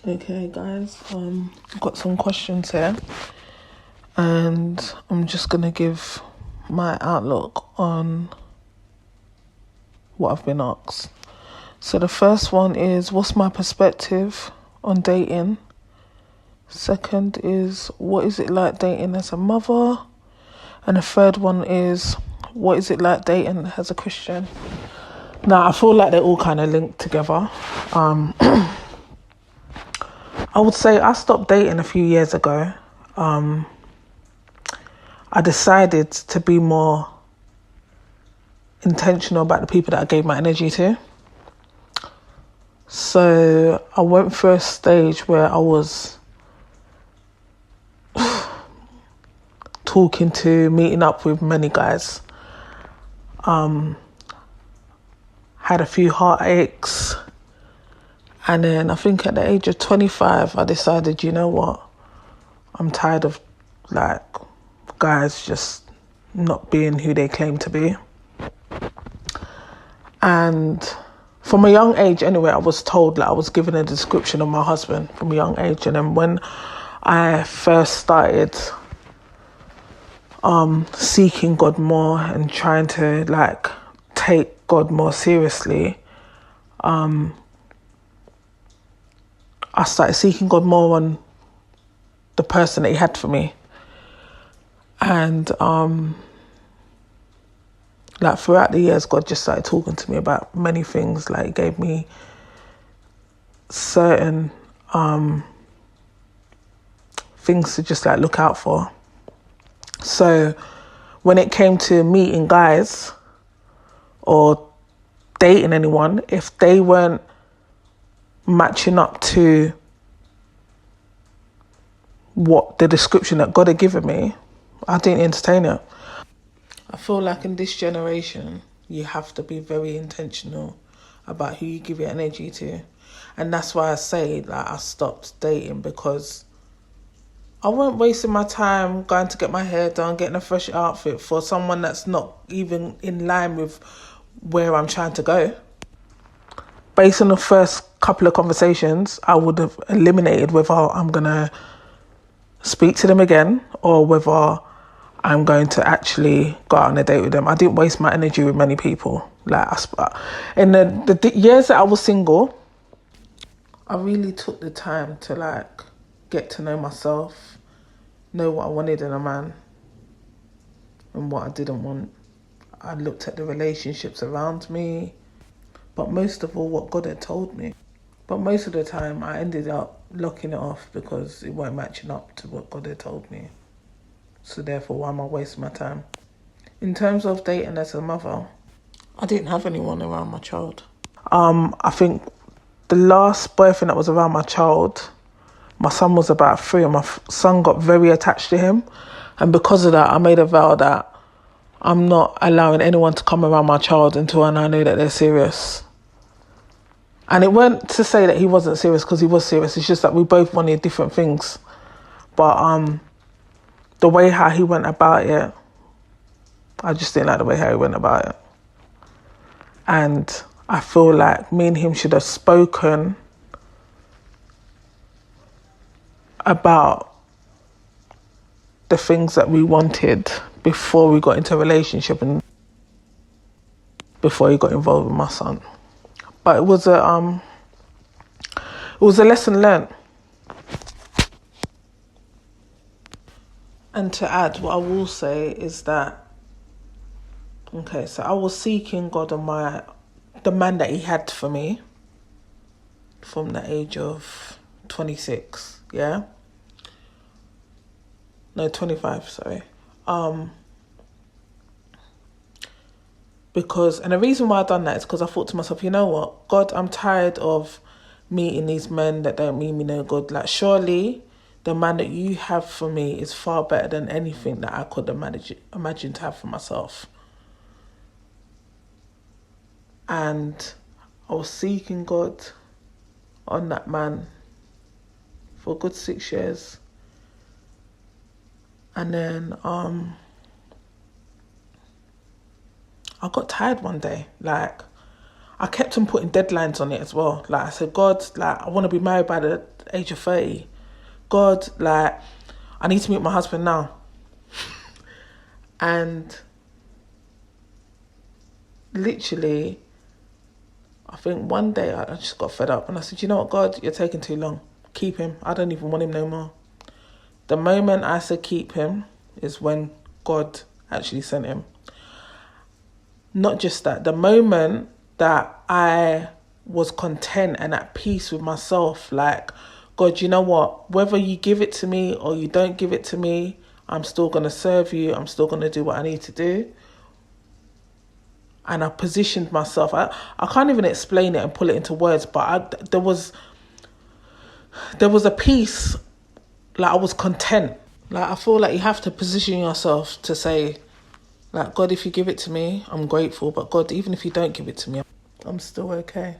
Okay, guys, I've got some questions here, and I'm just gonna give my outlook on what I've been asked. So the first one is, what's my perspective on dating? Second is, what is it like dating as a mother? And the third one is, what is it like dating as a Christian? Now, I feel like they're all kind of linked together. I would say I stopped dating a few years ago. I decided to be more intentional about the people that I gave my energy to. So I went through a stage where I was meeting up with many guys. Had a few heartaches. And then I think at the age of 25, I decided, you know what? I'm tired of guys just not being who they claim to be. And from a young age anyway, I was told, I was given a description of my husband from a young age. And then when I first started seeking God more and trying to take God more seriously, I started seeking God more on the person that he had for me. And throughout the years, God just started talking to me about many things. He gave me certain things to just look out for. So when it came to meeting guys or dating anyone, if they weren't matching up to what the description that God had given me, I didn't entertain it. I feel like in this generation, you have to be very intentional about who you give your energy to. And that's why I say I stopped dating, because I wasn't wasting my time going to get my hair done, getting a fresh outfit for someone that's not even in line with where I'm trying to go. Based on the first couple of conversations, I would have eliminated whether I'm going to speak to them again or whether I'm going to actually go out on a date with them. I didn't waste my energy with many people. In the years that I was single, I really took the time to get to know myself, know what I wanted in a man and what I didn't want. I looked at the relationships around me, but most of all what God had told me. But most of the time I ended up locking it off because it weren't matching up to what God had told me. So therefore, why am I wasting my time? In terms of dating as a mother, I didn't have anyone around my child. I think the last boyfriend that was around my child, my son was about 3 and my son got very attached to him. And because of that, I made a vow that I'm not allowing anyone to come around my child until I know that they're serious. And it weren't to say that he wasn't serious, because he was serious. It's just that we both wanted different things. But the way how he went about it, I just didn't like the way how he went about it. And I feel like me and him should have spoken about the things that we wanted before we got into a relationship and before he got involved with my son. But it was a lesson learned. And to add, what I will say is that, okay, so I was seeking God on the man that he had for me from the age of 26, yeah? No, 25, sorry. And the reason why I done that is because I thought to myself, you know what, God, I'm tired of meeting these men that don't mean me no good. Surely the man that you have for me is far better than anything that I could imagine to have for myself. And I was seeking God on that man for a good 6 years. And then I got tired one day. I I kept on putting deadlines on it as well. Like I said, God, like I want to be married by the age of 30. God, like I need to meet my husband now. And literally, I think one day I just got fed up and I said, you know what, God, you're taking too long. Keep him. I don't even want him no more. The moment I said keep him is when God actually sent him. Not just that, the moment that I was content and at peace with myself, like, God, you know what? Whether you give it to me or you don't give it to me, I'm still going to serve you. I'm still going to do what I need to do. And I positioned myself. I can't even explain it and pull it into words, but there was a peace, like I was content. Like I feel like you have to position yourself to say, like, God, if you give it to me, I'm grateful. But God, even if you don't give it to me, I'm still okay.